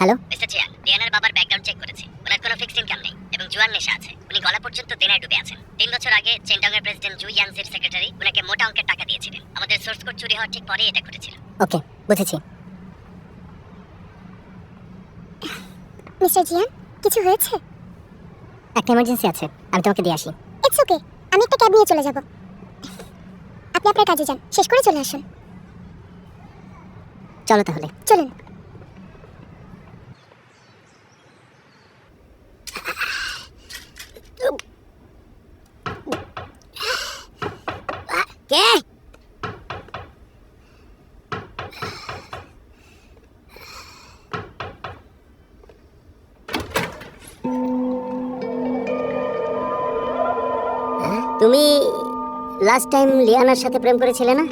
Hello mister জিয়ান, ডিএনএর বাবার ব্যাকগ্রাউন্ড চেক করেছি। ওনার কোনো ফিক্সড ইনকাম নেই এবং জুয়ার নেশা আছে। উনি গলা পর্যন্ত দেনায় ডুবে আছেন। 3 বছর আগে চেনডংয়ের প্রেসিডেন্ট জু ইয়ানজির সেক্রেটারি উনাকে মোটা অঙ্কের টাকা দিয়েছিলেন। আমাদের সোর্স কোড চুরি হওয়ার ঠিক পরেই এটা ঘটেছিল। ওকে, বুঝেছি। মিস্টার জিয়ান, কিছু হয়েছে? একটা এমার্জেন্সি আছে, আমি তোমাকে দিয়ে আসি। ইটস ওকে, আমি একটা ক্যাব নিয়ে চলে যাব। আপনি আপনার কাজে যান, শেষ করে চলে আসুন। চলো তাহলে। চলুন। কে? তুমি লাস্ট টাইম লিয়ানার সাথে প্রেম করেছিলে না?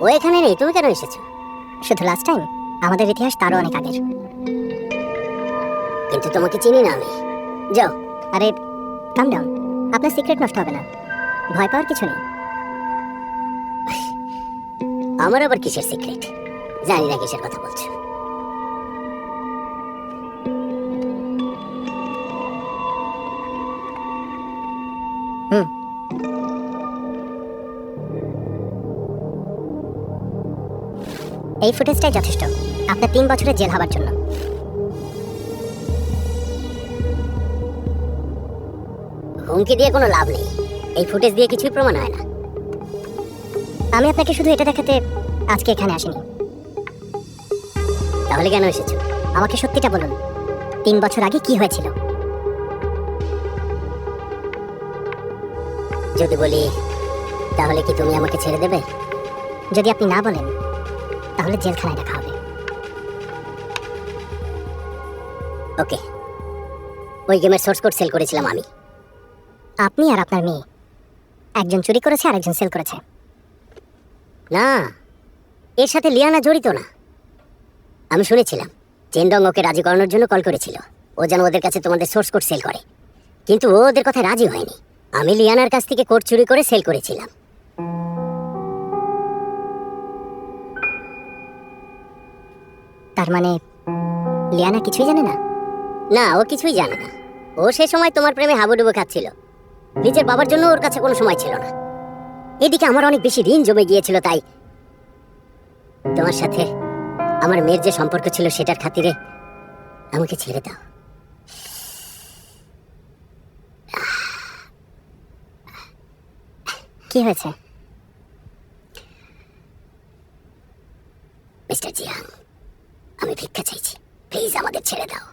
ও এখানে নেই, তুমি কেন এসেছো? শুধু লাস্ট টাইম? আমাদের ইতিহাস তারও অনেক আগের। কিন্তু তোমাকে চিনি না আমি। যাও। আরে কাম ডাউন, আপনার সিক্রেট নষ্ট হবে না, ভয় পাওয়ার কিছু নেই। আমার আবার কিসের সিক্রেট? জানি না কিসের কথা বলছো। এই ফুটেজটাই যথেষ্ট আপনার 3 বছরের জেল হবার জন্য। হুমকি দিয়ে কোনো লাভ নেই, এই ফুটেজ দিয়ে কিছুই প্রমাণ হয় না। আমি আপনাকে শুধু এটা দেখাতে আজকে এখানে আসিনি। তাহলে কেন এসেছো? আমাকে সত্যিটা বলুন, 3 বছর আগে কি হয়েছিল? যদি বলি তাহলে কি তুমি আমাকে ছেড়ে দেবে? যদি আপনি না বলেন তাহলে জেলখানায় রাখা হবে। ওকে, ওই গেমের সোর্স কোড সেল করেছিলাম আমি। আপনি আর আপনার মেয়ে, একজন চুরি করেছে আর একজন সেল করেছে। না, এর সাথে লিয়ানা জড়িত না। আমি শুনেছিলাম চেনডং ওকে রাজি করানোর জন্য কল করেছিল, ও যেন ওদের কাছে তোমাদের সোর্স কোড সেল করে, কিন্তু ও ওদের কথায় রাজি হয়নি। আমি লিয়ানার কাছ থেকে কোড চুরি করে সেল করেছিলাম। তার মানে লিয়ানা কিছুই জানে না? না, ও কিছুই জানে না। ও সে সময় তোমার প্রেমে হাবুডুবু খাচ্ছিল। নিজের বাবার জন্য ওর কাছে কোনো সময় ছিল না। এদিকে আমার অনেক বেশি ঋণ জমে গিয়েছিল, তাই তোমার সাথে আমার মেয়ের যে সম্পর্ক ছিল সেটার খাতিরে আমাকে ছেড়ে দাও। কি হয়েছে মিস্টার জিয়াং? আমি ভিক্ষা চাইছি, প্লিজ আমাদের ছেড়ে দাও।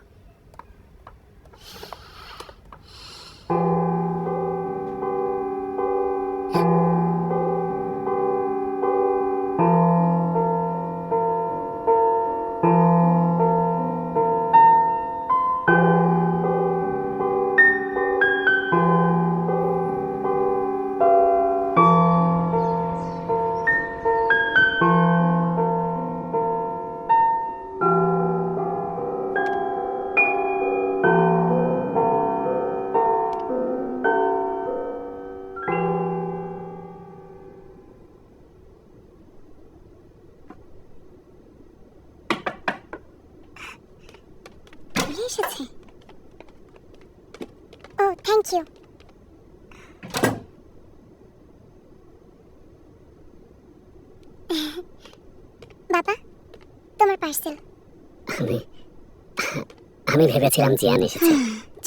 চলে এসেছে? ও থ্যাংক ইউ। বাবা, তোমার পার্সেল। আমি ভেবেছিলাম জিয়ান এসেছে।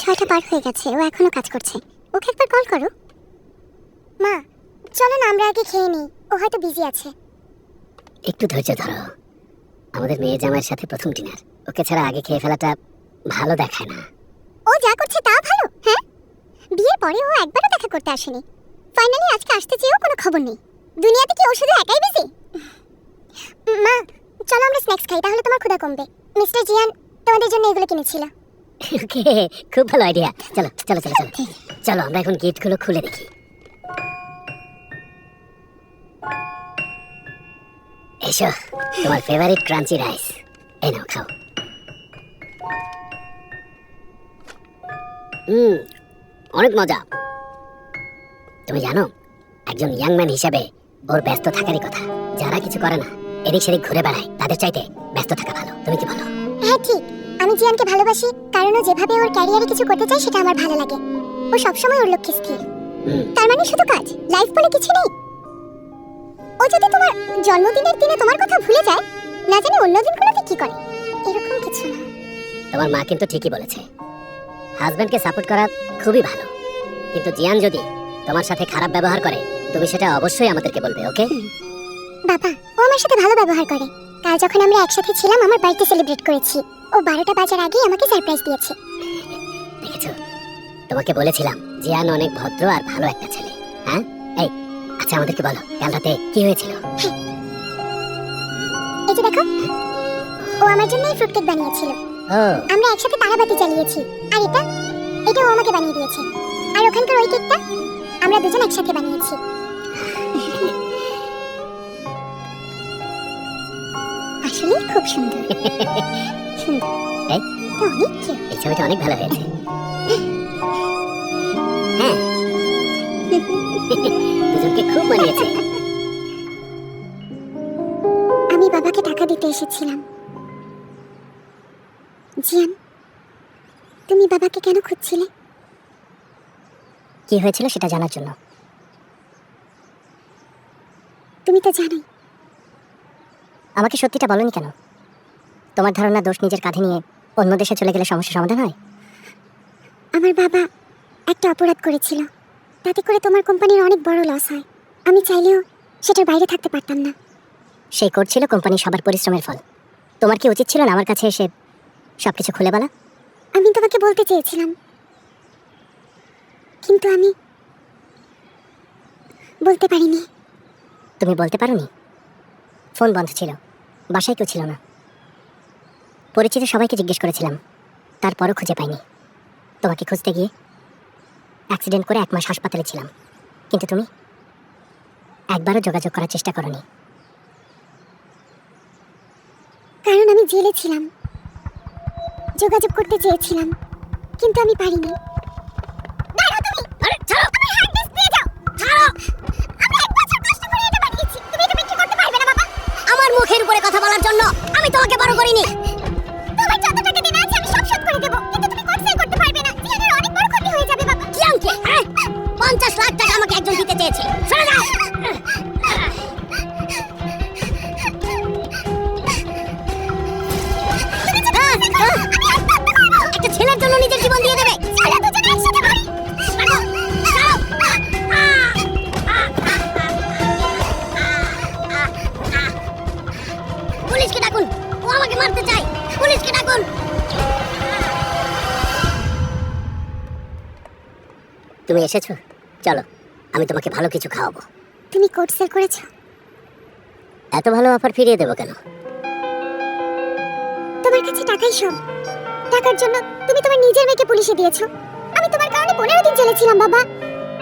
6টা পার হয়ে গেছে, ও এখনো কাজ করছে। ওকে একবার কল করো। মা, চলো না আমরা আগে খেয়ে নিই, ও হয়তো বিজি আছে। একটু ধৈর্য ধরো, আমাদের মেয়ে জামাইয়ের সাথে প্রথম ডিনার, ওকে ছাড়া আগে খেয়ে ফেলাটা ভালো দেখায় না। ও যা করছে তা ভালো, হ্যাঁ? বিয়ের পরে ও একবারও দেখা করতে আসেনি। ফাইনালি আজকে আসতে চেয়েও কোনো খবর নেই। দুনিয়াতে কি ও শুধু একাই বিজি? মা, চলো আমরা স্ন্যাক্স খাই, তাহলে তোমার ক্ষুধা কমবে। মিস্টার জিয়ান তোমাদের জন্য এগুলো কিনেছিল। ওকে, খুব ভালো আইডিয়া। চলো চলো চলো চলো চলো, আমরা এখন গিফটগুলো খুলে দেখি। এসো, তোমার ফেভারিট ক্রাঞ্চি রাইস। এই নাও, খাও। অনেক মজা। তুমি জানো, একজন ইয়াং ম্যান হিসেবে ওর ব্যস্ত থাকারই কথা। যারা কিছু করে না, এদিক সেদিক ঘুরে বেড়ায়, তাদের চাইতে ব্যস্ত থাকা ভালো। তুমি কি বলো? হ্যাঁ ঠিক, আমি জিয়ানকে ভালোবাসি কারণ ও যেভাবে ওর ক্যারিয়ারে কিছু করতে চায় সেটা আমার ভালো লাগে। ও সবসময় ওর লক্ষ্যে স্থির। তার মানে শুধু কাজ, লাইফ বলে কিছু নেই। ও যদি তোমার জন্মদিনের দিনে তোমার কথা ভুলে যায়, না জানি অন্য দিনগুলোতে কি করে, এরকম কিছু না। তোমার মা কিন্তু ঠিকই বলেছে, হাজবেন্ডকে সাপোর্ট করা খুবই ভালো, কিন্তু জিয়ান যদি তোমার সাথে খারাপ ব্যবহার করে তুমি সেটা অবশ্যই আমাদেরকে বলবে, ওকে? বাবা, ও আমার সাথে ভালো ব্যবহার করে। কাল যখন আমরা একসাথে ছিলাম আমার বার্থডে সেলিব্রেট করেছি, ও 12টা বাজার আগেই আমাকে সারপ্রাইজ দিয়েছে। দেখেছো, তোমাকে বলেছিলাম জিয়ান অনেক ভদ্র আর ভালো একটা ছেলে। হ্যাঁ, এই আচ্ছা আমাদেরকে বলো কাল রাতে কি হয়েছিল? এই যে দেখো, ও আমার জন্য এই ফ্রুট কেক বানিয়েছিল। ও আমরা একসাথে তারাবাতি জ্বালিয়েছি। আর এটা ও আমাকে বানিয়ে দিয়েছে। আর ওখানকার ওই কেকটা আমরা দুজন একসাথে বানিয়েছি। আসলে খুব সুন্দর। সুন্দর। এই? অনেক cute। এই ছবিটা অনেক ভালো হয়েছে। হ্যাঁ, দুজনকে খুব মানিয়েছে। আমি বাবাকে টাকা দিতে এসেছিলাম। জিয়ান, তুমি বাবাকে কেন খুঁজছিলে? কি হয়েছিল সেটা জানার জন্য। তুমি তো জানোই। আমাকে সত্যিটা বলনি কেন? তোমার ধারণা দোষ নিজের কাঁধে নিয়ে অন্য দেশে চলে গেলে সমস্যা সমাধান হয়? আমার বাবা একটা অপরাধ করেছিল, তাতে করে তোমার কোম্পানির অনেক বড় লস হয়। আমি চাইলেও সেটার বাইরে থাকতে পারতাম না। সেই করছিল কোম্পানির সবার পরিশ্রমের ফল। তোমার কি উচিত ছিল না আমার কাছে এসে সবকিছু খুলে বলা? আমি তোমাকে বলতে চেয়েছিলাম, কিন্তু আমি বলতে পারিনি। তুমি বলতে পারোনি? ফোন বন্ধ ছিল, বাসায় কেউ ছিল না। পরিচিত সবাইকে জিজ্ঞেস করেছিলাম, তারপরও খুঁজে পাইনি। তোমাকে খুঁজতে গিয়ে অ্যাক্সিডেন্ট করে 1 মাস হাসপাতালে ছিলাম, কিন্তু তুমি একবারও যোগাযোগ করার চেষ্টা করোনি। কারণ আমি জেলে ছিলাম। যোগাযোগ করতে চেয়েছিলাম, কিন্তু আমি পারিনি। দাঁড়াও তুমি! আরে ছাড়ো! আমার হার্ড ডিস্ক দিয়ে যাও! ছাড়ো! আমি 1 বছর কষ্ট করে এটা বানিয়েছি। তুমি এটা বিক্রি করতে পারবে না বাবা। আমার মুখের উপরে কথা বলার জন্য আমি তোমাকে বড় করিনি। তোমার যত টাকা দেনা আছে আমি সব শোধ করে দেব, কিন্তু তুমি কোর্ট সেল করতে পারবে না। জিয়ানের অনেক বড় ক্ষতি হয়ে যাবে বাবা। জিয়ানকে 50 লাখ টাকা আমাকে একজন দিতে চেয়েছে। সরে যাও! একটা ছেলের জন্য নিজের জীবন দিয়ে দেবে? চলো দুজনে একসাথে মরি। পুলিশকে ডাকুন, ও আমাকে মারতে চায়। পুলিশকে ডাকুন। তুমি এসেছো, চলো আমি তোমাকে ভালো কিছু খাওয়াবো। তুমি কোর্ট সেল করেছো? এত ভালো অফার ফিরিয়ে দেবো কেন? তোমার কাছে টাকাই সব। টাকার জন্য তুমি তোমার নিজের মেয়েকে পুলিশে দিয়েছো। আমি তোমার কারণে 15 দিন জেলে ছিলাম বাবা।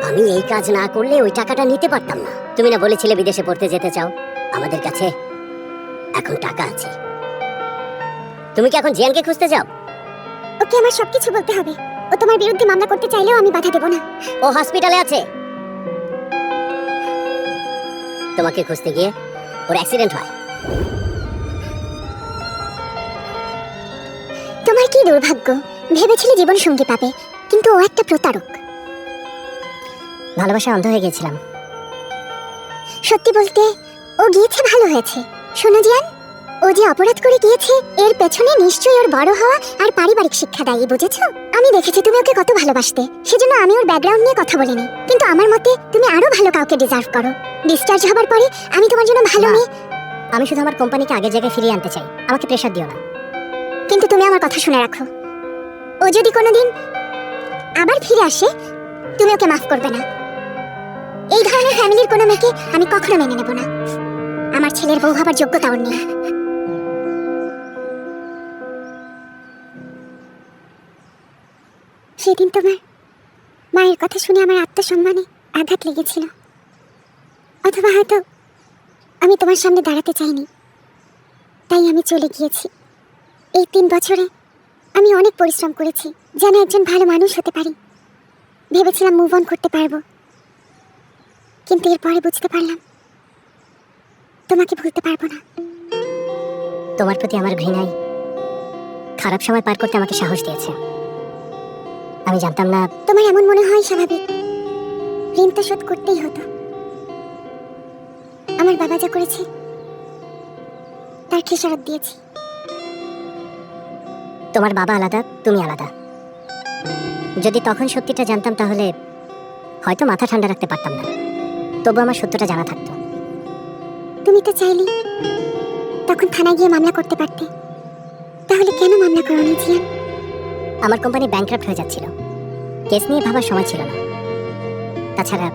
আমি এই কাজ না করলে ওই টাকাটা নিতে পারতাম না। তুমি না বলেছিলে বিদেশে পড়তে যেতে চাও? আমাদের কাছে এখন টাকা আছে। তুমি কি এখন জিয়ানকে খুঁজতে যাও? ওকে আমার সবকিছু বলতে হবে। ও তোমার বিরুদ্ধে মামলা করতে চাইলেও আমি বাধা দেব না। ও হসপিটালে আছে। তোমাকে খুঁজতে গিয়ে ওর অ্যাক্সিডেন্ট হয়। তোমার কি দুর্ভাগ্য, ভেবেছিলে জীবন সঙ্গী পাবে, কিন্তু ও একটা প্রতারক। ভালোবাসা অন্ধ হয়ে গেছিলাম। সত্যি বলতে ও গিয়েছে ভালো হয়েছে। শোনো জিয়ান, ও যে অপরাধ করে গিয়েছে এর পেছনে নিশ্চয়ই ওর বড় হওয়া আর পারিবারিক শিক্ষা দায়ী, বুঝেছো? আমি দেখেছি তুমি ওকে কত ভালোবাসতে, সেজন্য আমি ওর ব্যাকগ্রাউন্ড নিয়ে কথা বলিনি। কিন্তু আমার মতে তুমি আরো ভালো কাউকে ডিজার্ভ করো। ডিসচার্জ হবার পরে আমি তোমার জন্য ভালো না। মেয়ে। আমি শুধু আমার কোম্পানিকে আগের জায়গায় ফিরিয়ে আনতে চাই, আমাকে প্রেশার দিও না। কিন্তু তুমি আমার কথা শুনে রাখো, ও যদি কোনোদিন আবার ফিরে আসে তুমি ওকে মাফ করবে না। এই ধরনের ফ্যামিলির কোনো মেয়েকে আমি কখনো মেনে নেব না। আমার ছেলের বউ হবার যোগ্যতা ওর নেই। সেদিন তোমার মায়ের কথা শুনে আমার আত্মসম্মানে আঘাত লেগেছিল। অথবা হয়তো আমি তোমার সামনে দাঁড়াতে চাইনি, তাই আমি চলে গিয়েছি। এই 3 বছরে আমি অনেক পরিশ্রম করেছি যেন একজন ভালো মানুষ হতে পারি। ভেবেছিলাম মুভ অন করতে পারবো, কিন্তু এরপরে বুঝতে পারলাম তোমাকে ভুলতে পারবো না। তোমার প্রতি আমার ঘৃণাই খারাপ সময় পার করতে আমাকে সাহস দিয়েছে। আমি জানতাম না। তোমার এমন মনে হয় স্বাভাবিক। ঋণ তো শোধ করতেই হতো। আমার বাবা যা করেছে তার খেসারত দিয়েছি। তোমার বাবা আলাদা, তুমি আলাদা। যদি তখন সত্যিটা জানতাম তাহলে হয়তো মাথা ঠান্ডা রাখতে পারতাম না, তবু আমার সত্যটা জানা থাকতো। তুমি তো চাইলে তখন থানায় গিয়ে মামলা করতে পারতে। তাহলে কেন মামলা করোনি জিয়ান? আমার কোম্পানি ব্যাংক্রাফট হয়ে যাচ্ছিল, কেস নিয়ে ভাবার সময় ছিল না। তাছাড়া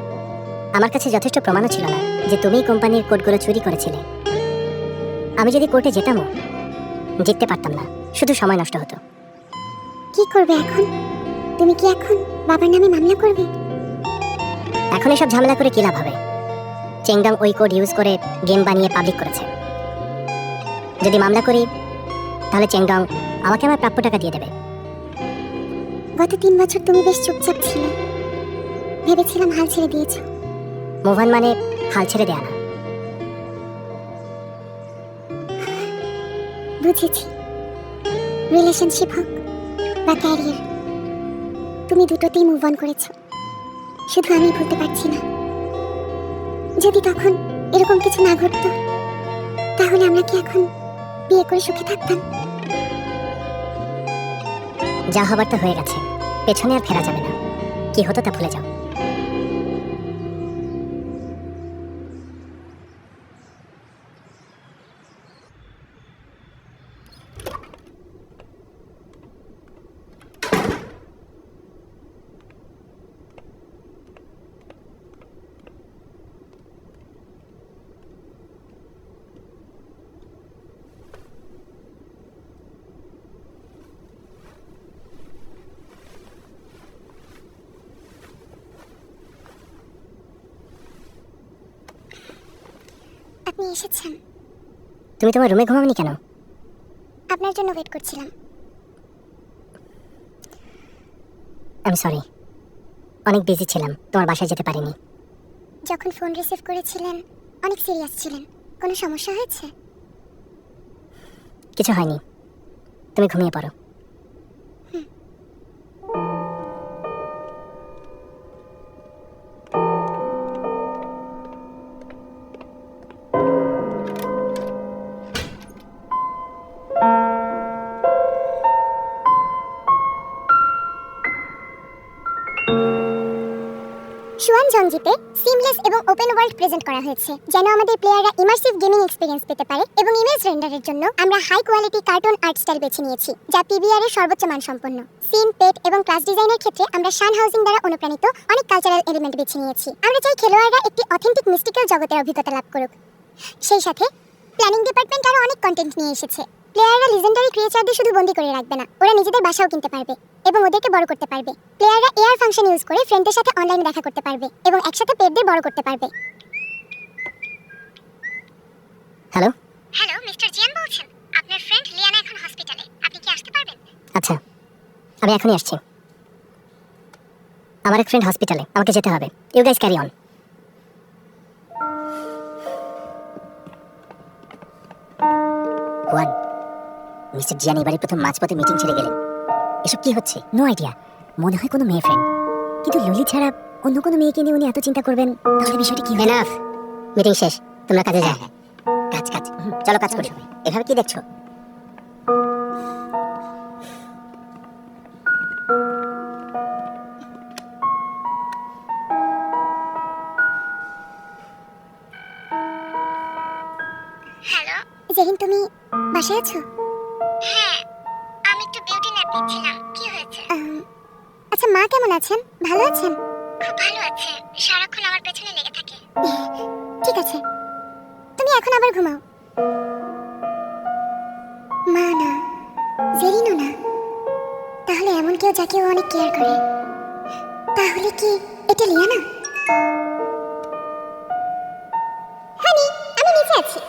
আমার কাছে যথেষ্ট প্রমাণও ছিল না যে তুমি কোম্পানির কোডগুলো চুরি করেছিলে। আমি যদি কোর্টে যেতামও, জিততে পারতাম না, শুধু সময় নষ্ট হতো। কি করবে এখন? তুমি কি এখন বাবার নামে মামলা করবে? এখন এসব ঝামেলা করে কি লাভ হবে? চেংডং ওই কোড ইউজ করে গেম বানিয়ে পাবলিক করেছে। যদি মামলা করি তাহলে চেংডং আমাকে আমার প্রাপ্য টাকা দিয়ে দেবে। গত 3 বছর তুমি বেশ চুপচাপ ছিলে, ভেবেছিলাম হাল ছেড়ে দিয়েছো। মুভ অন মানে হাল ছেড়ে দেয়া না। বুঝেছি। রিলেশনশিপ হোক বা ক্যারিয়ার, তুমি দুটোতেই মুভ অন করেছো। শুধু আমি ভুলতে পারছি না। যদি তখন এরকম কিছু না ঘটতো তাহলে আমরা কি এখন বিয়ে করে সুখে থাকতাম? যা হবার তো হয়ে গেছে, পেছনে আর ফেরা যাবে না। কি হতো তা ভুলে যাও। আপনি এসেছেন? তুমি তোমার রুমে ঘুমাওনি কেন? আপনার জন্য ওয়েট করছিলাম। আমি সরি, অনেক বিজি ছিলাম, তোমার বাসায় যেতে পারিনি। যখন ফোন রিসিভ করেছিলেন অনেক সিরিয়াস ছিলেন। কোনো সমস্যা হয়েছে? কিছু হয়নি, তুমি ঘুমিয়ে পড়ো। শুয়ান জংজিতে সিমলেস এবং ওপেন ওয়ার্ল্ড প্রেজেন্ট করা হয়েছে, যেন আমাদের প্লেয়াররা ইমার্সিভ গেমিং এক্সপেরিয়েন্স পেতে পারে। এবং ইমেজ রেন্ডারের জন্য আমরা high quality cartoon art style বেছে নিয়েছি, যা পিবিআর এর সর্বোচ্চ মানসম্পন্ন। সিন, পেট এবং ক্লাস ডিজাইনের ক্ষেত্রে আমরা শান হাউজিং দ্বারা অনুপ্রাণিত অনেক কালচারাল এলিমেন্ট বেছে নিয়েছি। আমরা চাই খেলোয়াড়রা একটি অথেন্টিক মিস্টিক্যাল জগতের অভিজ্ঞতা লাভ করুক। সেই সাথে প্ল্যানিং ডিপার্টমেন্ট আরও অনেক কন্টেন্ট নিয়ে এসেছে। প্লেয়াররা লিজেন্ডারি ক্রিয়েচারদের শুধু বন্দী করে রাখবে না, ওরা নিজেদের বাসাও কিনতে পারবে এবং ওদেরকে বড় করতে পারবে। প্লেয়াররা এআর ফাংশন ইউজ করে ফ্রেন্ডদের সাথে অনলাইনে দেখা করতে পারবে এবং একসাথে পেটদের বড় করতে পারবে। হ্যালো হ্যালো, মিস্টার জিয়ান বলছেন? আপনার ফ্রেন্ড লিয়ানা এখন হসপিটালে, আপনি কি আসতে পারবেন? আচ্ছা, আমি এখনই আসছি। আমার এক ফ্রেন্ড হসপিটালে, আমাকে যেতে হবে। You guys carry on. One, mister Jian এবারে প্রথম মাঝপথে মিটিং ছেড়ে গেলেন। এসব কি হচ্ছে? No idea. মনে হয় কোনো মেয়ে ফ্রেন্ড, কিন্তু ললি ছাড়া অন্য কোনো মেয়েকে নিয়ে উনি এত চিন্তা করবেন, তাহলে বিষয়টা কি? এনাফ, মিটিং শেষ, তোমরা কাজে যাও। কাজ কাজ, চলো কাজ করি। এভাবে কি দেখছো? হ্যালো জেরিন, তুমি বাসায় আছো? হ্যাঁ, আমি একটু বিউটি ন্যাপ নিচ্ছিলাম। কি হয়েছে? আচ্ছা, মা কেমন আছেন? ভালো আছেন? খুব ভালো আছে, সারাক্ষণ আমার পেছনে লেগে থাকে। ঠিক আছে, তুমি এখন আবার ঘুমাও। মা না, জেরিনও না, তাহলে এমন কেউ যাকে ও অনেক কেয়ার করে। তাহলে কি এটা লিয়ানা? হানি, আমি নিচে আছি।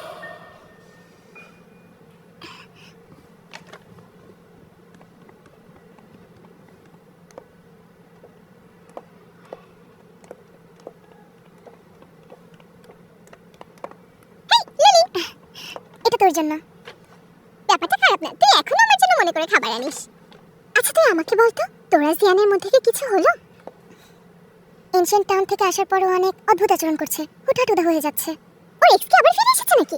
এটা তোর জন্য। ব্যাপারটা খারাপ না, তুই এখনো আমার জন্য মনে করে খাবার আনিস। আচ্ছা তুই আমাকে বলতো, তোরা জিয়ানের মধ্যে কি কিছু হলো? এনশিয়েন্ট টাউন থেকে আসার পরও অনেক অদ্ভুত আচরণ করছে, হুটহাট উদা হয়ে যাচ্ছে। ওর এক্স কি আবার ফিরে এসেছে নাকি?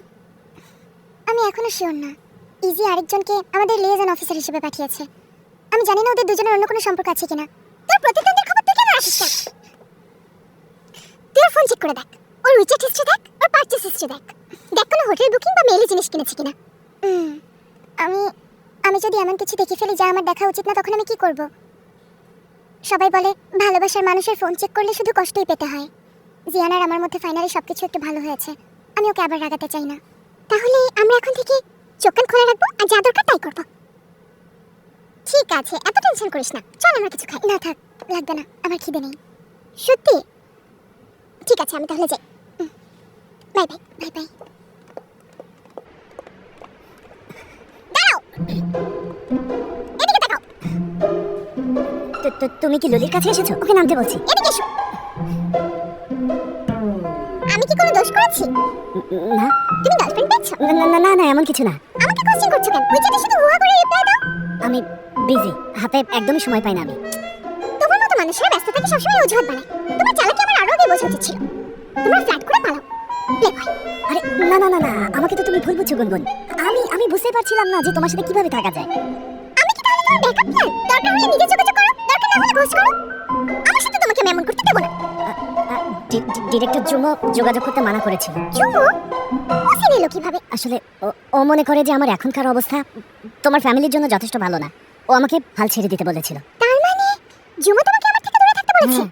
আমি এখনো শিওর না। ইজি আরেকজনকে আমাদের লিয়েজন অফিসার হিসেবে পাঠিয়েছে। আমি জানি না ওদের দুজনের অন্য কোনো সম্পর্ক আছে কিনা। তোর প্রতিদ্বন্দ্বীর খবর তুই কেন আসিস কেন? তুই ওর ফোন চেক করে দেখ, ওর উইচ্যাট হিস্ট্রি দেখ, ওর পারচেস হিস্ট্রি দেখ। দেখ কোনো হোটেল বুকিং বা মেইলি জিনিস কিনেছে কিনা। আমি আমি যদি এমন কিছু দেখে ফেলি যা আমার দেখা উচিত না, তখন আমি কি করব? সবাই বলে ভালোবাসার মানুষের ফোন চেক করলে শুধু কষ্টই পেতে হয়। জিয়ানার আমার মধ্যে ফাইনালি সবকিছু একটু ভালো হয়েছে। আমি ওকে আবার রাগাতে চাই না। তাহলে আমরা এখন থেকে চোখ কান খোলা রাখবো আর যা দরকার তাই করবো। ঠিক আছে, এত টেনশন করিস না। চল আমরা কিছু খাই। না থাক, লাগবে না, আমার খিদে নেই। সত্যি? ঠিক আছে, আমি তাহলে যাই। Bye bye, bye bye. দাঁড়াও, এদিকে তাকাও। তুমি কি ললির কাছে এসেছো? ওকে নামতে বলছি। এদিকে এসো। আমি কি কোনো দোষ করেছি? না তুমি গার্লফ্রেন্ড পেয়েছো? না না না না, এমন কিছু না। আমাকে কোশ্চেন করছো কেন? উইচ্যাটে শুধু হুয়া করে রিপ্লাই দাও। আমি বিজি, হাতে একদমই সময় পাই না আমি। তোমার মতো মানুষেরা ব্যস্ত থাকে, সবসময় অজুহাত বানায়। তোমার চালাকি আমার আরো আগে বোঝা উচিত ছিল। তোমরা ফ্ল্যাট করে পালাও। প্লে বয়। আরে না না না না, আমাকে তো তুমি ভুল বুঝছো গুনগুন। আমি বুঝতে পারছিলাম না যে তোমার সাথে কিভাবে থাকা যায়। আমি কি তাহলে তোমার ব্যাকআপ প্ল্যান? দরকার হলে নিজে যোগাযোগ করো, দরকার না হলে ঘোষ করো। আমার সাথে তোমাকে আমি এমন করতে দেবো না। ডিরেক্টর জুমো যোগাযোগ করতে মানা করেছিল। চুমু ও চিনে এলো কিভাবে? আসলে ও মনে করে যে আমার এখনকার অবস্থা তোমার ফ্যামিলির জন্য যথেষ্ট ভালো না। ও আমাকে হাল ছেড়ে দিতে বলেছিল। তার মানে জুমু তোমাকে আমার থেকে দূরে থাকতে বলেছে? হ্যাঁ।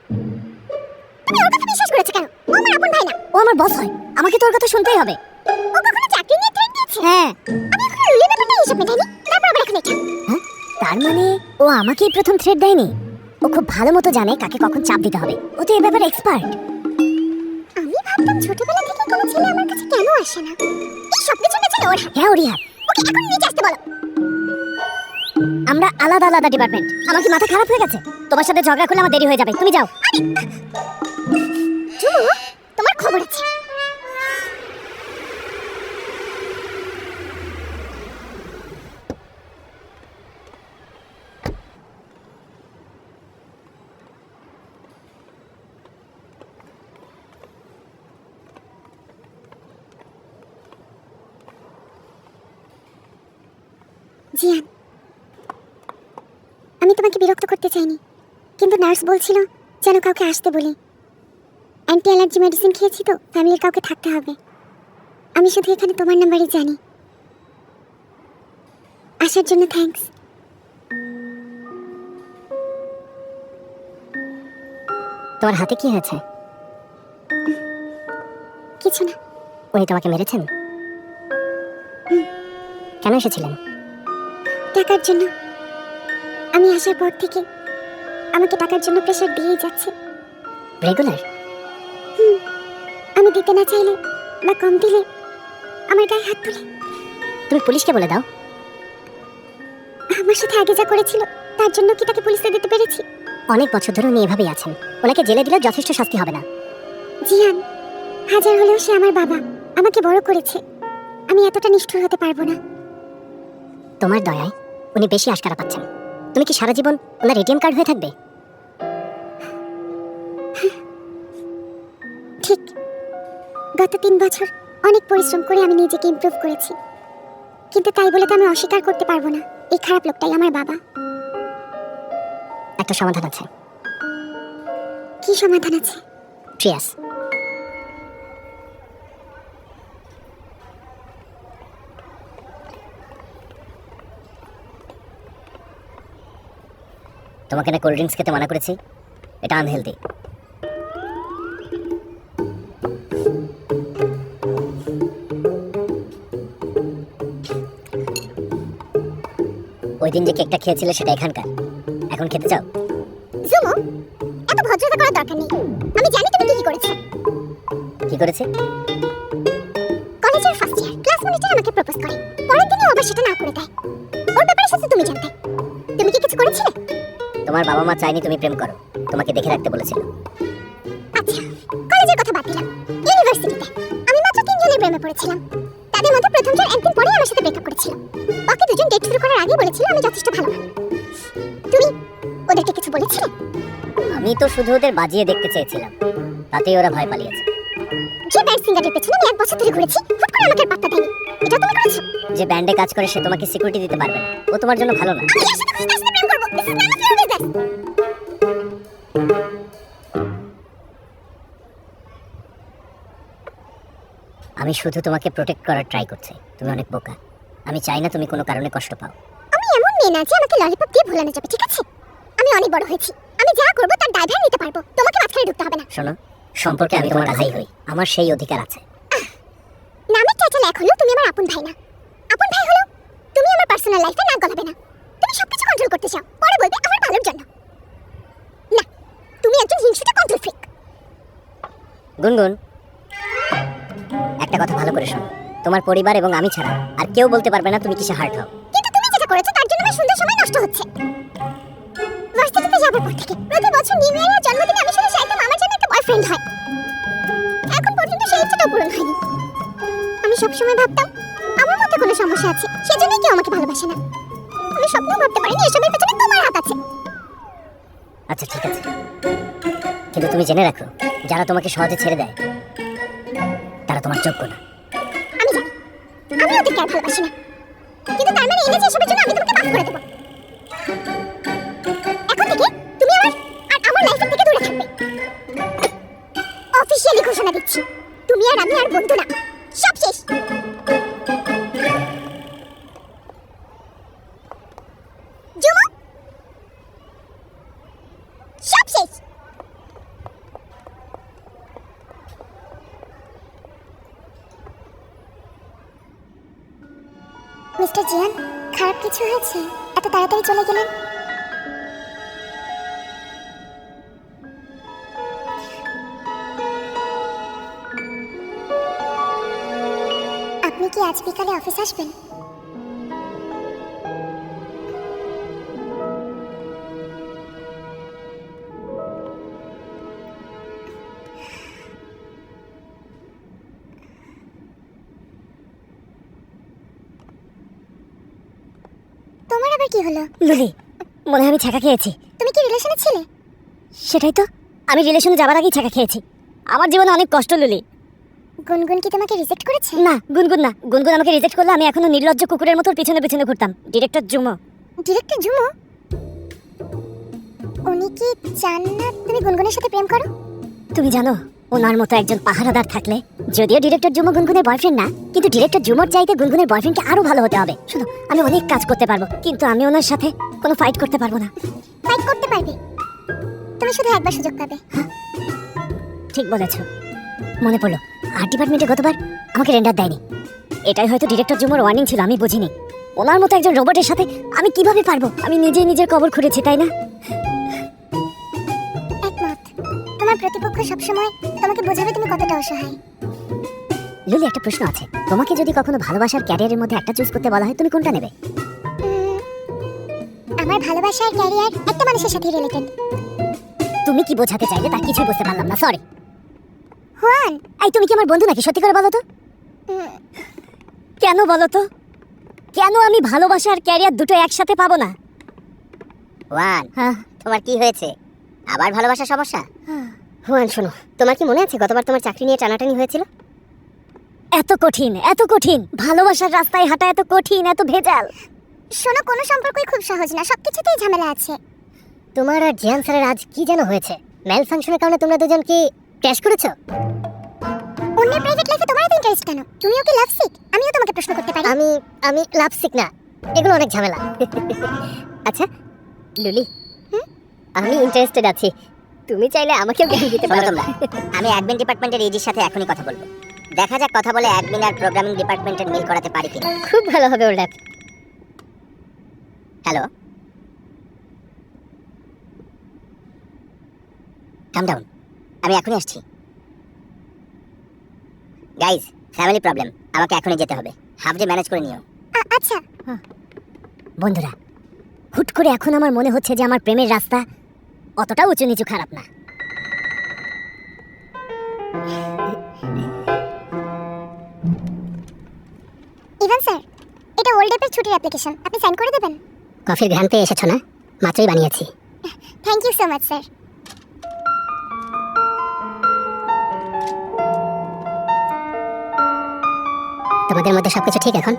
তুমি ওর কথা বিশ্বাস করেছো কেন? ও আমার আপন ভাই না। ও আমার বস হয়, আমাকে তোর কথা শুনতেই হবে। ও কখনো চাকরি নিয়ে থ্রেট দিয়েছে? হ্যাঁ। আমি এখনো রুলের ব্যাপারটা হিসাব মেটাইনি। তারপর আবার এখন এটা। হ্যাঁ, তার মানে ও আমাকেই প্রথম থ্রেট দেয়নি। ও খুব ভালো মতো জানে কাকে কখন চাপ দিতে হবে। ও তো এ ব্যাপারে এক্সপার্ট। আমি ভাবতাম ছোটবেলা থেকে কোনো ছেলে আমার কাছে কেন আসে না। এই সব কিছুর পেছনে ওর হাত। হ্যাঁ, ওরই হাত। ওকে এখন নিচে আসতে বলো। আমরা আলাদা আলাদা ডিপার্টমেন্ট। আমার কি মাথা খারাপ হয়ে গেছে? তোমার সাথে ঝগড়া করলে আমার দেরি হয়ে যাবে, তুমি যাও। জুমু, তোমার খবর আছে। জিয়ান, আমি তোমাকে বিরক্ত করতে চাইনি, কিন্তু নার্স বলছিল যেন কাউকে আসতে বলি। অ্যান্টি অ্যালার্জি মেডিসিন খেয়েছি তো, ফ্যামিলির কাউকে থাকতে হবে। আমি শুধু এখানে তোমার নাম্বারই জানি। আসার জন্য থ্যাঙ্কস। তোমার হাতে কি হয়েছে? কিছু না। উনি তোমাকে মেরেছেন? কেন এসেছিলেন? টাকার জন্য। আমি আসার পর থেকে আমাকে টাকার জন্য প্রেশার দিয়েই যাচ্ছে। রেগুলার? আমি দিতে না চাইলে বা কম দিলে আমার গায়ে হাত তুলে। তুমি পুলিশকে বলে দাও। আমার সাথে আগে যা করেছিল তার জন্য কি তাকে পুলিশে দিতে পেরেছি? অনেক বছর ধরে উনি এভাবেই আছেন। ওনাকে জেলে দিলেও যথেষ্ট শাস্তি হবে না। জিয়ান, হাজার হলেও সে আমার বাবা, আমাকে বড় করেছে। আমি এতটা নিষ্ঠুর হতে পারবো না। তোমার দয়ায় উনি বেশি আশকারা পাচ্ছেন। তুমি কি সারা জীবন ওনার এটিএম কার্ড হয়ে থাকবে? ঠিক। গত 3 বছর অনেক পরিশ্রম করে আমি নিজেকে ইমপ্রুভ করেছি, কিন্তু তাই বলে তো আমি অস্বীকার করতে পারবো না এই খারাপ লোকটাই আমার বাবা। একটা সমাধান আছে। কি সমাধান আছে? ট্রিয়াস। তোমাকে না কোল্ড ড্রিঙ্কস খেতে মানা করেছি? এটা আনহেলদি। ওই দিন যে কেকটা খেয়েছিলে সেটা এখানকার, এখন খেতে চাও? জুমো, এত ভদ্রতা করার দরকার নেই। আমি জানি তুমি কি করেছো। কি করেছে? কলেজের ফার্স্ট ইয়ার ক্লাস মনিটর আমাকে প্রপোজ করে, পরের দিনই ও আবার সেটা না করে দেয়। ওর ব্যাপারে শুধু তুমি জানতে। তুমি কি কিছু করেছিলে? তোমার বাবা মা চাইনি তুমি প্রেম করো, তোমাকে দেখে রাখতে বলেছিল। আচ্ছা, কলেজের কথা বাদ দিলাম। ইউনিভার্সিটিতে আমি মাত্র 3 জনের প্রেমে পড়েছিলাম। তাদের মধ্যে প্রথমজন একদিন পরেই আমার সাথে ব্রেকআপ করেছিল। বাকি দুজন ডেট শুরু করার আগে বলেছিল আমি যথেষ্ট ভালো না। তুমি ওদেরকে কিছু বলেছিলে? আমি তো শুধু ওদের বাজিয়ে দেখতে চেয়েছিলাম, তাতেই ওরা ভয় পালিয়েছে। যে ব্যান্ড সিঙ্গারের পেছনে আমি 1 বছর ধরে ঘুরেছি, হুট করে আমাকে আর পাত্তা দেয়নি, এটা তুমি করেছো? যে ব্যান্ডে কাজ করে সে তোমাকে সিকিউরিটি দিতে পারবে না, ও তোমার জন্য ভালো না। আমি এর সাথে খুশি তার সাথে প্রেম করবো। This is none of your business. আমি শুধু তোমাকে প্রোটেক্ট করার ট্রাই করছি। তুমি অনেক বোকা, আমি চাই না তুমি কোনো কারণে কষ্ট পাও। আমি এমন মেয়ে না যে আমাকে ললিপপ দিয়ে ভোলানো যাবে, ঠিক আছে? আমি অনেক বড় হয়েছি, আমি যা করবো তার দায়ভার নিতে পারবো, তোমাকে মাঝখানে ঢুকতে হবে না। শোনো, সম্পর্কে আমি তোমার ভাই হই, আমার সেই অধিকার আছে। নামের চাচাল এক হলো তুমি আমার আপন ভাই না, আপন ভাই হলো তুমি আমার পার্সোনাল লাইফে নাক গলাবে না। তুমি সবকিছু কন্ট্রোল করতে চাও, পরে বলবে আমার ভালোর জন্য। না, তুমি একজন হিংসুটে কন্ট্রোল ফ্রিক। গুনগুন, একটা কথা ভালো করে শোনো, তোমার পরিবার এবং আমি ছাড়া আর কেউ বলতে পারবে না তুমি কিসে হার্ট হও। কিন্তু তুমি যেটা করেছো তার জন্য আমার সুন্দর সময় নষ্ট হচ্ছে। ভার্সিটিতে যাবার পর থেকে প্রতি বছর নিউ ইয়ারের জন্মদিনে আমি শুধু চাইতাম আমার জন্য একটা বয়ফ্রেন্ড হয়। এখন পর্যন্ত সেই ইচ্ছাটাও পূরণ হয়নি। আমি সবসময় ভাবতাম আমার মধ্যে কোনো সমস্যা আছে, সেজন্যই কেউ আমাকে ভালোবাসে না। আমি স্বপ্নও ভাবতে পারিনি এসবের পেছনে তোমার হাত আছে। আচ্ছা ঠিক আছে, কিন্তু তুমি জেনে রাখো, যারা তোমাকে সহজে ছেড়ে দেয় তারা তোমার যোগ্য না। আমি জানি আমি ওদেরকে আর ভালোবাসি না, কিন্তু তার মানে এনেছে এসবের জন্য আমি তোমাকে মাফ করে দেবো। এখন থেকে তুমি আমার লাইফের থেকে দূরে থাকবে। অফিশিয়ালি ঘোষণা দিচ্ছি, তুমি আর আমি আর বন্ধু না, সব শেষ। জুমু, সব শেষ। মিস্টার জিয়ান, খারাপ কিছু হয়েছে? এত তাড়াতাড়ি চলে গেলেন? আপনি কি আজ বিকালে অফিস আসবেন? তোমার আবার কি হলো? লুলি, মনে হয় আমি ছাকা খেয়েছি। তুমি কি রিলেশনে ছিলে? সেটাই তো, আমি রিলেশনে যাবার আগেই ছাকা খেয়েছি। আমার জীবনে অনেক কষ্ট লুলি। গুনগুন কি তোমাকে রিজেক্ট করেছে? না, গুনগুন না, গুনগুন আমাকে রিজেক্ট করলে আমি এখনো নির্লজ্জ কুকুরের মতো ওর পিছনে পিছনে ঘুরতাম। ডিরেক্টর জুমো। ডিরেক্টর জুমো? উনি কি চান না তুমি গুনগুনের সাথে প্রেম করো? তুমি জানো, ওনার মতো একজন পাহারাদার থাকলে, যদিও ডিরেক্টর জুমো গুনগুনের বয়ফ্রেন্ড না, কিন্তু ডিরেক্টর জুমোর চাইতে গুনগুনের বয়ফ্রেন্ডকে আরো ভালো হতে হবে। শুনো, আমি অনেক কাজ করতে পারবো, কিন্তু আমি ওনার সাথে কোনো ফাইট করতে পারবো না। ফাইট করতে পারবে, তুমি শুধু একবার সুযোগ পাবে। ঠিক বলেছো, মনে পড়লো, আর্ট ডিপার্টমেন্টে গতবার আমাকে রেন্ডার দেয়নি। এটাই হয়তো ডিরেক্টর জুমোর ওয়ার্নিং ছিল, আমি বুঝিনি। ওনার মতো একজন রোবটের সাথে আমি কিভাবে পারবো? আমি নিজেই নিজের কবর খুঁড়েছি, তাই না? একমত। তোমার প্রতিপক্ষ সবসময় তোমাকে বোঝাবে তুমি কতটা অসহায়। লুলি, একটা প্রশ্ন আছে, তোমাকে যদি কখনো ভালোবাসার ক্যারিয়ারের মধ্যে একটা চুজ করতে বলা হয়, তুমি কোনটা নেবে? আমার ভালোবাসা আর ক্যারিয়ার একটা মানুষের সাথে রিলেটেড। তুমি কি বোঝাতে চাইলে তার কিছুই বুঝতে পারলাম না, সরি। হুয়ান, এই তুমি কি আমার বন্ধু নাকি? সত্যি করে বলো তো। কেন বলো তো, কেন আমি ভালোবাসা আর ক্যারিয়ার দুটো একসাথে পাবো না? ওয়ান, হ্যাঁ তোমার কি হয়েছে? আবার ভালোবাসার সমস্যা? হুয়ান, শোনো, তোমার কি মনে আছে গতবার তোমার চাকরি নিয়ে টানাটানি হয়েছিল? এত কঠিন, এত কঠিন ভালোবাসার রাস্তায় হাঁটা, এত কঠিন, এত ভেজাল। শোনো, কোনো সম্পর্কই খুব সহজ না, সবকিছুতেই ঝামেলা আছে। তোমার আর জিয়ান স্যারের আজ কি যেন হয়েছে? ম্যাল ফাংশনের কারণে তোমরা দুজন কি ক্র্যাশ করেছো? অন্যের প্রাইভেট লাইফে তোমার এত ইন্টারেস্ট কেন? তুমিও কি লাভ সিক? আমিও তোমাকে প্রশ্ন করতে পারি। আমি লাভ সিক না, এগুলো অনেক ঝামেলা। আচ্ছা লুলি, আমি ইন্টারেস্টেড আছি, তুমি চাইলে আমাকেও জ্ঞান দিতে পারো। তোমরা, আমি অ্যাডমিন ডিপার্টমেন্টের ইডির সাথে এখনই কথা বলবো। দেখা যাক কথা বলে অ্যাডমিন আর প্রোগ্রামিং ডিপার্টমেন্টের মিল করাতে পারি কিনা। খুব ভালো হবে ওর ল্যাব। হ্যালো, কাম ডাউন, আমি এখনই আসছি। গাইজ, ফ্যামিলি প্রবলেম, আমাকে এখনই যেতে হবে। হাফ ডে ম্যানেজ করে নিও। আচ্ছা। বন্ধুরা, হুট করে এখন আমার মনে হচ্ছে যে আমার প্রেমের রাস্তা অতটা উঁচু নিচু খারাপ না। ইভান স্যার, এটা ওল্ড ডেপের ছুটি ছুটির অ্যাপ্লিকেশন, আপনি সাইন করে দেবেন? কফির ঘ্রাণ পেয়ে এসেছো না? মাত্রই বানিয়েছি। Thank you so much sir. তোমাদের মধ্যে সবকিছু ঠিক এখন?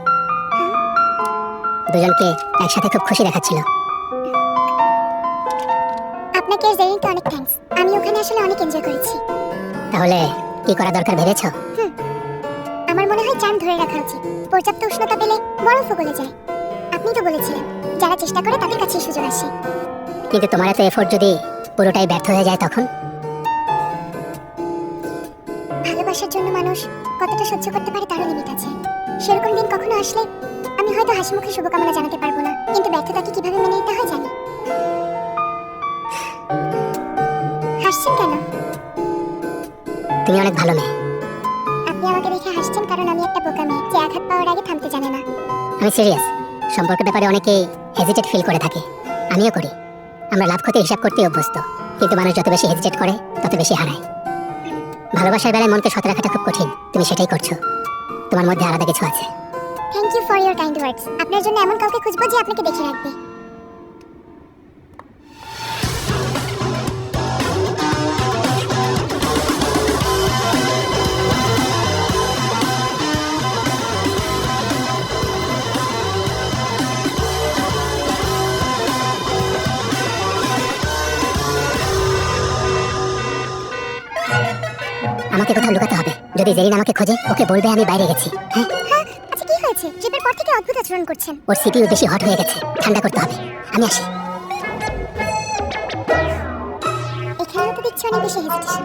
দুজনকে একসাথে খুব খুশি দেখাচ্ছিল। আপনাকে আর জেরিনকে অনেক থ্যাঙ্কস। আমি ওখানে আসলে অনেক এনজয় করেছি। তাহলে কি করা দরকার ভেবেছো? আমার মনে হয় চান ধরে রাখা উচিত। পর্যাপ্ত উষ্ণতা পেলে বরফও গলে যায়। আপনি তো বলেছিলেন যারা চেষ্টা করে তাদের কাছেই সুযোগ আসে। কিন্তু তোমার এত এফোর্ট যদি পুরোটাই ব্যর্থ হয়ে যায় তখন? ভালোবাসার জন্য মানুষ কতটা সহ্য করতে পারে তারও লিমিট আছে। সেরকম দিন কখনো আসলে আমি হয়তো হাসি মুখে শুভকামনা জানাতে পারবো না, কিন্তু ব্যর্থতাকে কিভাবে মেনে নিতে হয় জানি। হাসছেন কেন? তুমি অনেক ভালো মেয়ে। আপনি আমাকে দেখে হাসছেন কারণ আমি একটা বোকা মেয়ে যে আঘাত পাওয়ার আগে থামতে জানে না। আমি সিরিয়াস। সম্পর্কের ব্যাপারে অনেকেই হেজিটেট ফিল করে থাকে, আমিও করি। আমরা লাভ ক্ষতি হিসাব করতে অভ্যস্ত, কিন্তু মানুষ যত বেশি হেজিটেট করে তত বেশি হারায়। ভালোবাসার বেলায় মনকে সত রাখাটা খুব কঠিন, তুমি সেটাই করছো। তোমার মধ্যে আলাদা কিছু আছে। Thank you for your kind words. আপনার জন্য এমন কাউকে খুঁজবো যে আপনাকে দেখে রাখবে। আমাকে কোথাও লুকাতে হবে। যদি জেরিন আমাকে খোঁজে, ওকে বলবে আমি বাইরে গেছি। হ্যাঁ, আচ্ছা কি হয়েছে? ট্রিপের পর থেকে অদ্ভুত আচরণ করছেন। ওর সিপিইউ বেশি হট হয়ে গেছে, ঠান্ডা করতে হবে। আমি আসি। এখানেও তো দেখছি অনেক বেশি হেজিটেশন।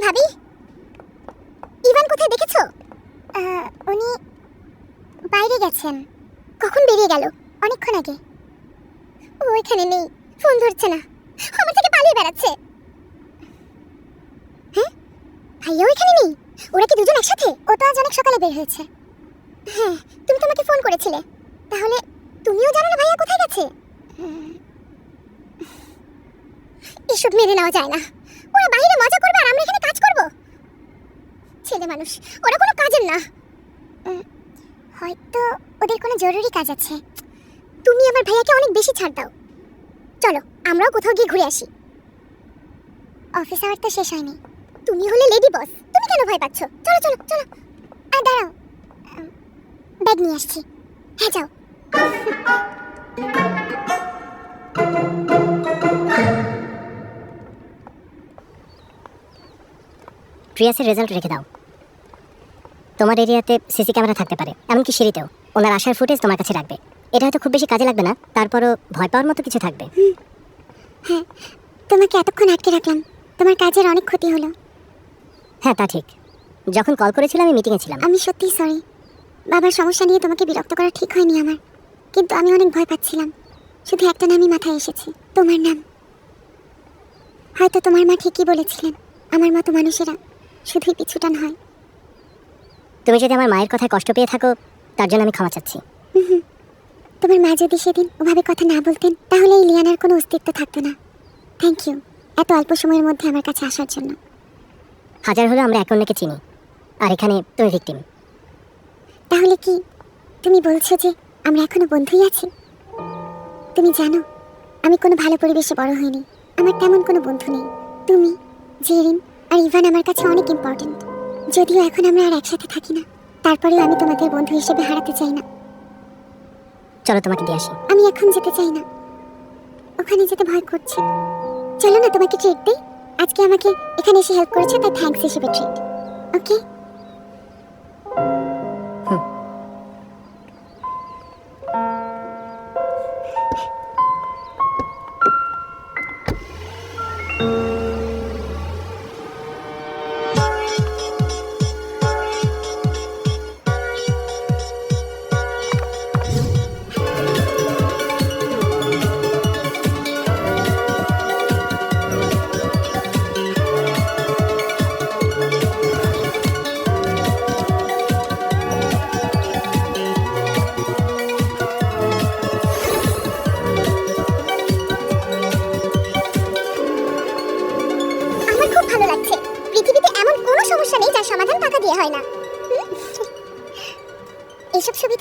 ভাবি, ইভান কোথায় দেখেছো? উনি বাইরে গেছেন। কখন বেরিয়ে গেল? অনেকক্ষণ আগে। ও এখানে নেই, ফোন ধরছে না, আমার থেকে পালিয়ে বেড়াচ্ছে। হ্যাঁ, ভাইয়াও এখানে নেই। ওরা কি দুজন একসাথে? ও তো আজ অনেক সকালে বের হয়েছে। হ্যাঁ, তুমি তো আমাকে ফোন করেছিলে। তাহলে তুমিও জানো না ভাইয়া কোথায় গেছে? এসব মেনে নেওয়া যায় না। ওরা বাইরে মজা করবে আর আমরা এখানে কাজ করব। ছেলে মানুষ, ওরা কোনো কাজের না। হয়তো ওদের কোনো জরুরি কাজ আছে। তুমি আমার ভাইয়াকে অনেক বেশি ছাড় দাও। চলো আমরাও কোথাও গিয়ে ঘুরে আসি। অফিস আওয়ার তো শেষ হয়নি। তুমি হলে লেডি বস, তুমি কেন ভয় পাচ্ছ? চলো চলো চলো। আর দাঁড়াও, ব্যাগ নিয়ে আসছি। হ্যাঁ যাও। প্রিয়াসের রেজাল্ট রেখে দাও। তোমার এরিয়াতে সিসি ক্যামেরা থাকতে পারে, এমনকি সিঁড়িতেও। ওনার আসার ফুটেজ তোমার কাছে রাখবে। এটা হয়তো খুব বেশি কাজে লাগবে না, তারপরও ভয় পাওয়ার মতো কিছু থাকবে। হ্যাঁ, তোমাকে এতক্ষণ আটকে রাখলাম, তোমার কাজের অনেক ক্ষতি হলো। হ্যাঁ তা ঠিক। যখন কল করেছিলাম আমি মিটিংয়ে ছিলাম। আমি সত্যিই সরি। বাবার সমস্যা নিয়ে তোমাকে বিরক্ত করা ঠিক হয়নি আমার, কিন্তু আমি অনেক ভয় পাচ্ছিলাম। শুধু একটা নামই মাথায় এসেছে, তোমার নাম। হয়তো তোমার মা ঠিকই বলেছিলেন, আমার মতো মানুষেরা শুধুই পিছুটান হয়। তুমি যদি আমার মায়ের কথায় কষ্ট পেয়ে থাকো, তার জন্য আমি ক্ষমা চাচ্ছি। তোমার মা যদি সেদিন ওভাবে কথা না বলতেন, তাহলে এই লিয়ানার কোনো অস্তিত্ব থাকতো না। থ্যাংক ইউ এত অল্প সময়ের মধ্যে আমার কাছে আসার জন্য। হাজার হলো আমরা একে অন্যকে চিনি, আর এখানে তুমি ভিকটিম। তাহলে কি তুমি বলছো যে আমরা এখনো বন্ধুই আছি? তুমি জানো আমি কোনো ভালো পরিবেশে বড় হইনি। আমার তেমন কোনো বন্ধু নেই। তুমি, জেরিন আর ইভান আমার কাছে অনেক ইম্পর্ট্যান্ট। যদিও এখন আমরা আর একসাথে থাকি না, তারপরেও আমি তোমাদের বন্ধু হিসেবে হারাতে চাই না। চলো তোমাকে দিয়ে আসি। আমি এখন যেতে চাই না, ওখানে যেতে ভয় করছে। চলো না তোমাকে ট্রিট দেই। আজকে আমাকে এখানে এসে হেল্প করেছে, তাই থ্যাঙ্কস হিসেবে ট্রিট। ওকে?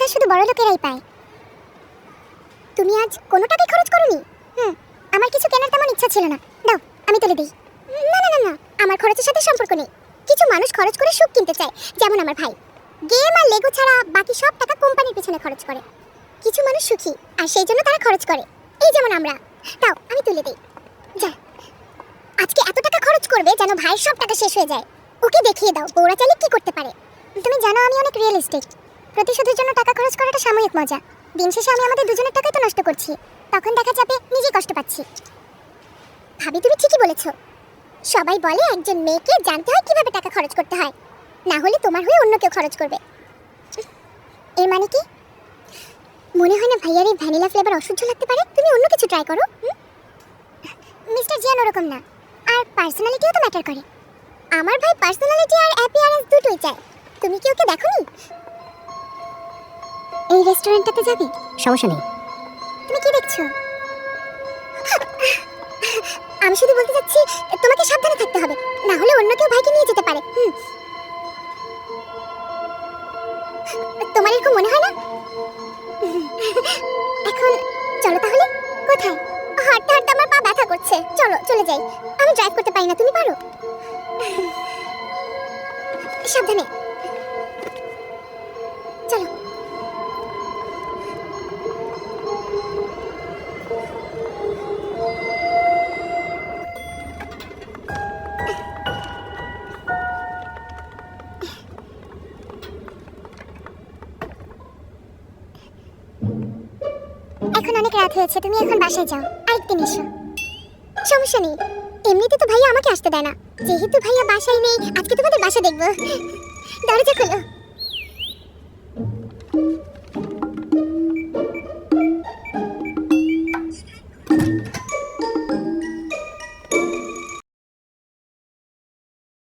বোধহয় শুধু বড় লোকেরাই পায়। তুমি আজ কোনো টাকাই খরচ করোনি? আমার কিছু কেনার তেমন ইচ্ছা ছিল না, দাও আমি তুলে দিই। না না না না, আমার খরচের সাথে সম্পর্ক নেই। কিছু মানুষ খরচ করে সুখ কিনতে চায়, যেমন আমার ভাই। গেম আর লেগো ছাড়া বাকি সব টাকা কোম্পানির পেছনে খরচ করে। কিছু মানুষ সুখী আর সেই জন্য তারা খরচ করে, এই যেমন আমরা। দাও আমি তুলে দিই। যা, আজকে এত টাকা খরচ করবে যেন ভাইয়ের সব টাকা শেষ হয়ে যায়। ওকে দেখিয়ে দাও বউরা চাইলে কি করতে পারে। তুমি জানো আমি অনেক রিয়েলিস্টিক। প্রতিশোধের জন্য টাকা খরচ করাটা সাময়িক মজা, দিন শেষে আমি আমাদের দুজনের টাকাই তো নষ্ট করছি। তখন দেখা যাবে নিজেই কষ্ট পাচ্ছি। ভাবি তুমি ঠিকই বলেছো। সবাই বলে একজন মেয়েকে জানতে হয় কিভাবে টাকা খরচ করতে হয়, না হলে তোমার হয়ে অন্য কেউ খরচ করবে। এর মানে কি? মনে হয় না ভাইয়ার এই ভ্যানিলা ফ্লেভার অসহ্য লাগতে পারে? তুমি অন্য কিছু ট্রাই করো। মিস্টার জিয়ান ওরকম না, আর পার্সোনালিটিও তো ম্যাটার করে। আমার ভাই পার্সোনালিটি আর অ্যাপিয়ারেন্স দুটোই চায়। তুমি কি ওকে দেখোনি? এই রেস্টুরেন্টটাতে যাবে? সমস্যা নেই। তুমি কি দেখছো? আমি শুধু বলতে চাচ্ছি তোমাকে সাবধানে থাকতে হবে, না হলে অন্য কেউ ভাইকে নিয়ে যেতে পারে। তোমার এরকম মনে হয় না? এখন চলো তাহলে। কোথায়? হাঁটতে হাঁটতে আমার পা ব্যথা করছে, চলো চলে যাই। আমি ড্রাইভ করতে পারি না, তুমি পারো? সাবধানে চলো। এখন অনেক রাত হয়েছে, তুমি এখন বাসায় যাও, আরেকদিন এসো। সমস্যা নেই, এমনিতে তো ভাইয়া আমাকে আসতে দেয় না। যেহেতু ভাইয়া বাসায় নেই, আজকে তোমাদের বাসা দেখবো। দরজা খোলো।